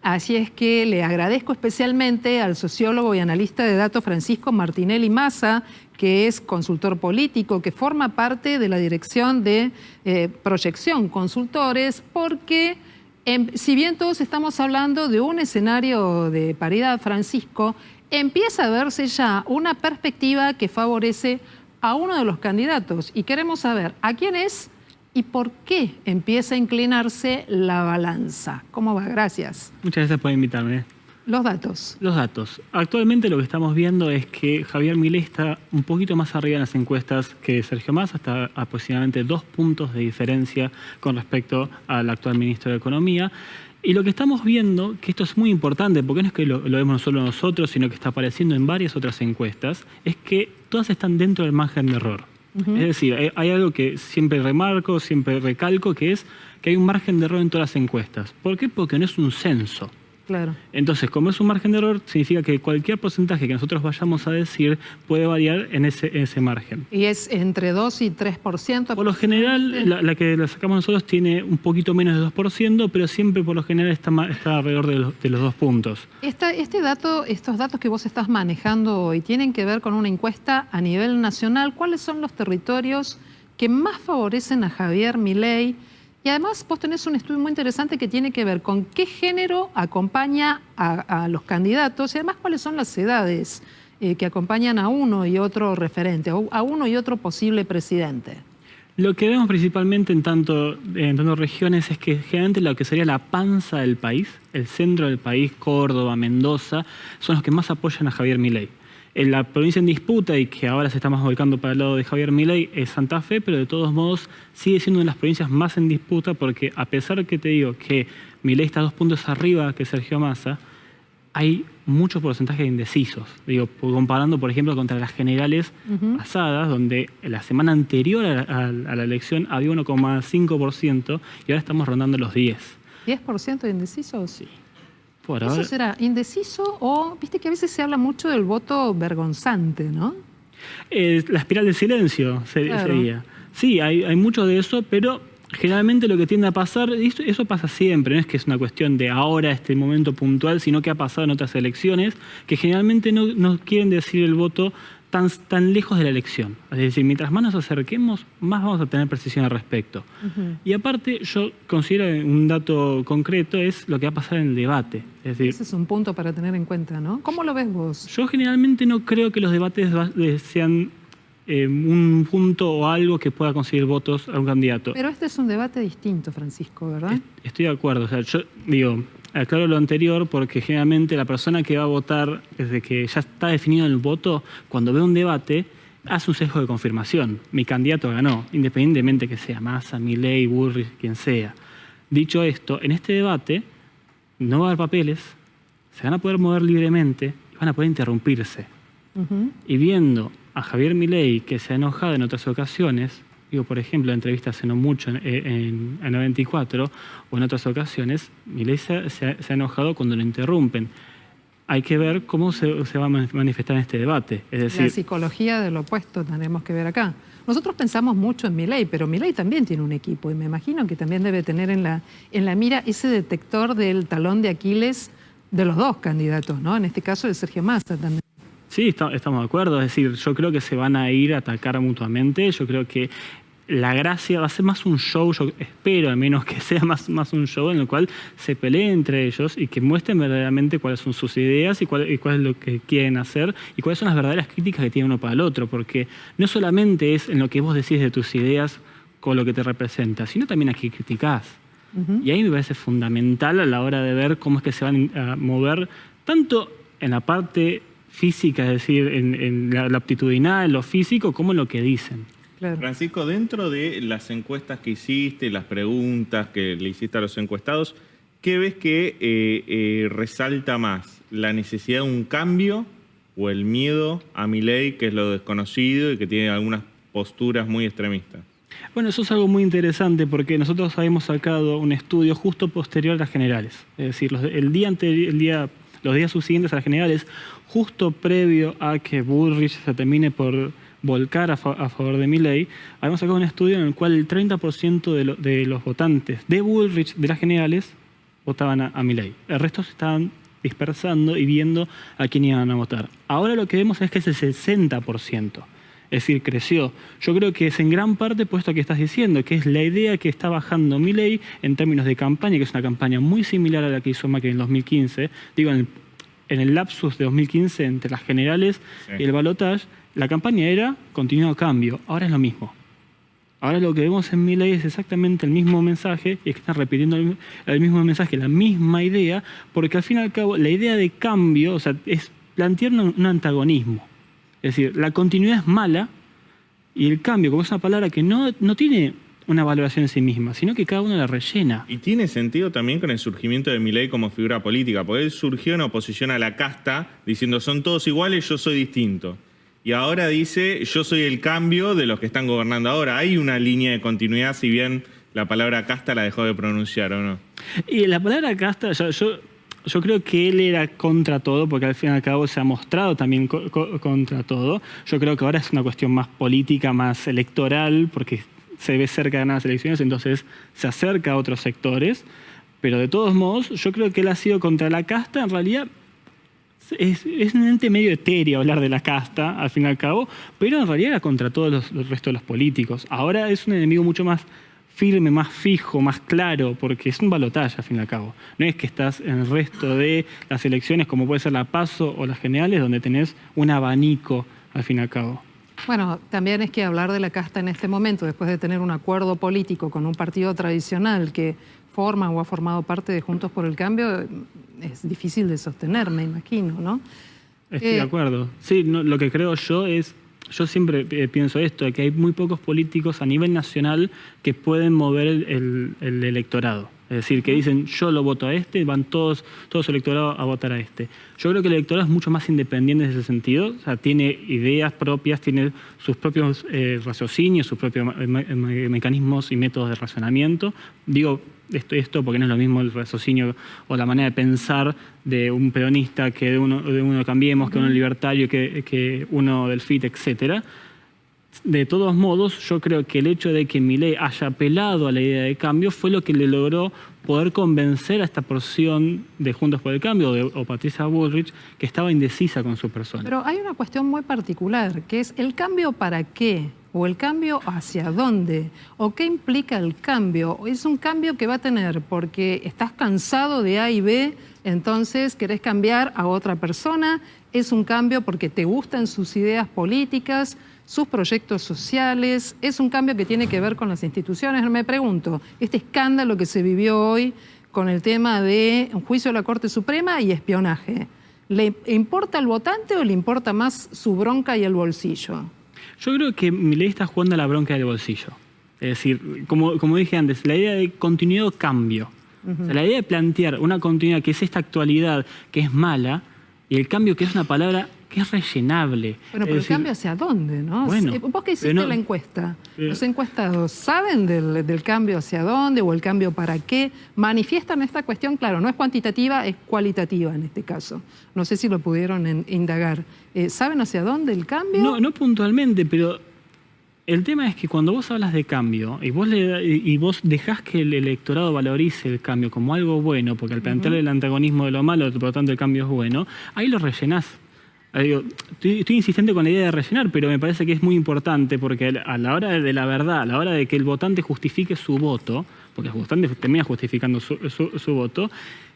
Así es que le agradezco especialmente al sociólogo y analista de datos Francisco Martinelli Massa, que es consultor político, que forma parte de la dirección de Proyección Consultores, porque si bien todos estamos hablando de un escenario de paridad, Francisco, empieza a verse ya una perspectiva que favorece a uno de los candidatos. Y queremos saber a quién es y por qué empieza a inclinarse la balanza. ¿Cómo va? Gracias. Muchas gracias por invitarme. Los datos. Los datos. Actualmente lo que estamos viendo es que Javier Milei está un poquito más arriba en las encuestas que Sergio Massa, está aproximadamente 2 puntos de diferencia con respecto al actual ministro de Economía. Y lo que estamos viendo, que esto es muy importante, porque no es que lo vemos solo nosotros, sino que está apareciendo en varias otras encuestas, es que todas están dentro del margen de error. Es decir, hay algo que siempre remarco, siempre recalco, que es que hay un margen de error en todas las encuestas. ¿Por qué? Porque no es un censo. Claro. Entonces, como es un margen de error, significa que cualquier porcentaje que nosotros vayamos a decir puede variar en ese margen. ¿Y es entre 2 y 3%? Por lo general, la que la sacamos nosotros tiene un poquito menos de 2%, pero siempre por lo general está alrededor de los 2 puntos. Estos datos que vos estás manejando hoy tienen que ver con una encuesta a nivel nacional. ¿Cuáles son los territorios que más favorecen a Javier Milei? Y además vos tenés un estudio muy interesante que tiene que ver con qué género acompaña a los candidatos y además cuáles son las edades que acompañan a uno y otro referente, a uno y otro posible presidente. Lo que vemos principalmente en tanto regiones es que generalmente lo que sería la panza del país, el centro del país, Córdoba, Mendoza, son los que más apoyan a Javier Milei. En la provincia en disputa y que ahora se está más volcando para el lado de Javier Milei es Santa Fe, pero de todos modos sigue siendo una de las provincias más en disputa porque a pesar que te digo que Milei está 2 puntos arriba que Sergio Massa, hay mucho porcentaje de indecisos. Digo, comparando, por ejemplo, contra las generales pasadas, donde la semana anterior a la elección había 1,5% y ahora estamos rondando los 10. ¿10% de indecisos? Sí. ¿Eso será indeciso o, viste que a veces se habla mucho del voto vergonzante, ¿no? La espiral del silencio sería. Sí, hay mucho de eso, pero generalmente lo que tiende a pasar, y eso pasa siempre, no es que es una cuestión de ahora, este momento puntual, sino que ha pasado en otras elecciones, que generalmente no quieren decir el voto tan lejos de la elección. Es decir, mientras más nos acerquemos, más vamos a tener precisión al respecto. Y aparte, yo considero un dato concreto es lo que va a pasar en el debate. Es decir, ese es un punto para tener en cuenta, ¿no? ¿Cómo lo ves vos? Yo generalmente no creo que los debates sean un punto o algo que pueda conseguir votos a un candidato. Pero este es un debate distinto, Francisco, ¿verdad? Estoy de acuerdo. O sea, yo digo, aclaro lo anterior porque generalmente la persona que va a votar desde que ya está definido el voto, cuando ve un debate, hace un sesgo de confirmación. Mi candidato ganó, independientemente que sea Massa, Milei, Bullrich, quien sea. Dicho esto, en este debate no va a haber papeles, se van a poder mover libremente y van a poder interrumpirse. Y viendo a Javier Milei, que se ha enojado en otras ocasiones, digo, por ejemplo, en entrevistas hace no mucho en 94 o en otras ocasiones, Milei se ha enojado cuando lo interrumpen. Hay que ver cómo se va a manifestar en este debate. Es decir, la psicología del opuesto tenemos que ver acá. Nosotros pensamos mucho en Milei, pero Milei también tiene un equipo y me imagino que también debe tener en la mira ese detector del talón de Aquiles de los dos candidatos, ¿no? En este caso de Sergio Massa también. Sí, estamos de acuerdo. Es decir, yo creo que se van a ir a atacar mutuamente. Yo creo que la gracia va a ser más un show, yo espero al menos que sea más un show en el cual se peleen entre ellos y que muestren verdaderamente cuáles son sus ideas y cuál es lo que quieren hacer y cuáles son las verdaderas críticas que tiene uno para el otro, porque no solamente es en lo que vos decís de tus ideas con lo que te representa, sino también a qué criticás. Y ahí me parece fundamental a la hora de ver cómo es que se van a mover tanto en la parte física, es decir, en la aptitudinal, lo físico, como en lo que dicen. Claro. Francisco, dentro de las encuestas que hiciste, las preguntas que le hiciste a los encuestados, ¿qué ves que resalta más? ¿La necesidad de un cambio o el miedo a Milei, que es lo desconocido y que tiene algunas posturas muy extremistas? Bueno, eso es algo muy interesante porque nosotros habíamos sacado un estudio justo posterior a las generales. Es decir, los días subsiguientes a las generales, justo previo a que Bullrich se termine por volcar a favor de Milei, habíamos sacado un estudio en el cual el 30% de los votantes de Bullrich de las generales votaban a Milei. El resto se estaban dispersando y viendo a quién iban a votar. Ahora lo que vemos es que es el 60%. Es decir, creció. Yo creo que es en gran parte por esto que estás diciendo, que es la idea que está bajando Milei en términos de campaña, que es una campaña muy similar a la que hizo Macri en 2015. Digo, en el lapsus de 2015, entre las generales y el balotaje, la campaña era continuo cambio. Ahora es lo mismo. Ahora lo que vemos en Milei es exactamente el mismo mensaje, y es que están repitiendo el mismo mensaje, la misma idea, porque al fin y al cabo la idea de cambio, o sea, es plantear un antagonismo. Es decir, la continuidad es mala y el cambio, como es una palabra que no tiene una valoración en sí misma, sino que cada uno la rellena. Y tiene sentido también con el surgimiento de Milei como figura política, porque él surgió en oposición a la casta, diciendo son todos iguales, yo soy distinto. Y ahora dice, yo soy el cambio de los que están gobernando ahora. Hay una línea de continuidad, si bien la palabra casta la dejó de pronunciar, ¿o no? Y la palabra casta, yo creo que él era contra todo, porque al fin y al cabo se ha mostrado también contra todo. Yo creo que ahora es una cuestión más política, más electoral, porque se ve cerca de ganar las elecciones, entonces se acerca a otros sectores. Pero de todos modos, yo creo que él ha sido contra la casta, en realidad. Es un ente medio etéreo hablar de la casta, al fin y al cabo, pero en realidad era contra todos los restos de los políticos. Ahora es un enemigo mucho más firme, más fijo, más claro, porque es un balotaje, al fin y al cabo. No es que estás en el resto de las elecciones, como puede ser la PASO o las generales, donde tenés un abanico, al fin y al cabo. Bueno, también es que hablar de la casta en este momento, después de tener un acuerdo político con un partido tradicional que forma o ha formado parte de Juntos por el Cambio, es difícil de sostener, me imagino, ¿no? Estoy de acuerdo. Sí, lo que creo yo es, yo siempre pienso esto, que hay muy pocos políticos a nivel nacional que pueden mover el electorado. Es decir, que dicen, yo lo voto a este, van todos el electorado a votar a este. Yo creo que el electorado es mucho más independiente en ese sentido, o sea, tiene ideas propias, tiene sus propios raciocinios, sus propios mecanismos y métodos de razonamiento. Digo esto porque no es lo mismo el raciocinio o la manera de pensar de un peronista que de uno de Cambiemos, que uno libertario, que uno del FIT, etcétera. De todos modos, yo creo que el hecho de que Milei haya apelado a la idea de cambio fue lo que le logró poder convencer a esta porción de Juntos por el Cambio o Patricia Bullrich, que estaba indecisa con su persona. Pero hay una cuestión muy particular, que es el cambio para qué, o el cambio hacia dónde, o qué implica el cambio. Es un cambio que va a tener porque estás cansado de A y B, entonces querés cambiar a otra persona. Es un cambio porque te gustan sus ideas políticas, sus proyectos sociales. Es un cambio que tiene que ver con las instituciones. Me pregunto, este escándalo que se vivió hoy con el tema de un juicio de la Corte Suprema y espionaje, ¿le importa al votante o le importa más su bronca y el bolsillo? Yo creo que Milei está jugando a la bronca del bolsillo. Es decir, como dije antes, la idea de continuidad o cambio. O sea, la idea de plantear una continuidad que es esta actualidad que es mala y el cambio que es una palabra que es rellenable. Bueno, pero el cambio hacia dónde, ¿no? Bueno, vos que hiciste la encuesta, ¿los encuestados saben del cambio hacia dónde o el cambio para qué? Manifiestan esta cuestión, claro, no es cuantitativa, es cualitativa en este caso. No sé si lo pudieron indagar. ¿Saben hacia dónde el cambio? No puntualmente, pero el tema es que cuando vos hablas de cambio y vos dejás que el electorado valorice el cambio como algo bueno, porque al plantearle el antagonismo de lo malo, por lo tanto el cambio es bueno, ahí lo rellenás. Digo, estoy insistente con la idea de rellenar, pero me parece que es muy importante porque a la hora de la verdad, a la hora de que el votante justifique su voto, porque el votante termina justificando su voto,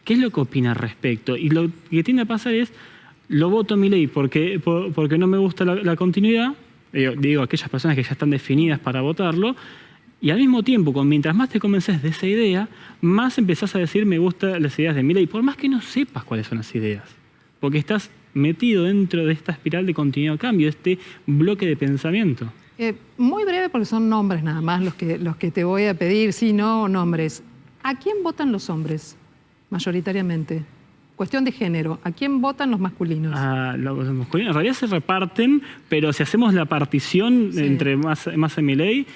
¿qué es lo que opina al respecto? Y lo que tiende a pasar es, lo voto a Milei porque no me gusta la continuidad, digo, aquellas personas que ya están definidas para votarlo, y al mismo tiempo, mientras más te convences de esa idea, más empezás a decir me gustan las ideas de Milei, por más que no sepas cuáles son las ideas, porque estás metido dentro de esta espiral de continuidad o cambio, este bloque de pensamiento. Muy breve porque son nombres nada más los que te voy a pedir, sí, no nombres. ¿A quién votan los hombres mayoritariamente? Cuestión de género, ¿a quién votan los masculinos? Los masculinos en realidad se reparten, pero si hacemos la partición entre Massa y Milei,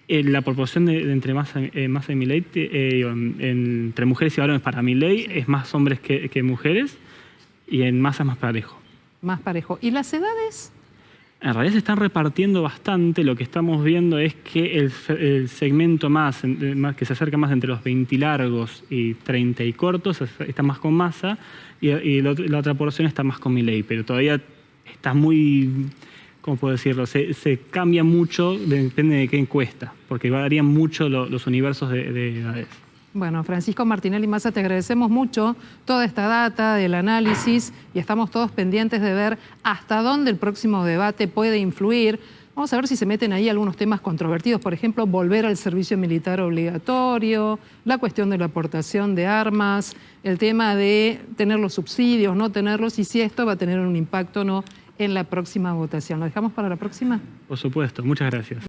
la proporción entre Massa y Milei, entre mujeres y varones para Milei es más hombres que mujeres, y en Massa es más parejo. Más parejo. ¿Y las edades? En realidad se están repartiendo bastante. Lo que estamos viendo es que el segmento que se acerca más entre los 20 largos y 30 y cortos está más con Massa, y la otra porción está más con Milei, pero todavía está muy, ¿cómo puedo decirlo? Se cambia mucho, depende de qué encuesta, porque varían mucho los universos de edades. Bueno, Francisco Martinelli Massa, te agradecemos mucho toda esta data del análisis y estamos todos pendientes de ver hasta dónde el próximo debate puede influir. Vamos a ver si se meten ahí algunos temas controvertidos, por ejemplo, volver al servicio militar obligatorio, la cuestión de la aportación de armas, el tema de tener los subsidios, no tenerlos, y si esto va a tener un impacto o no en la próxima votación. ¿Lo dejamos para la próxima? Por supuesto, muchas gracias.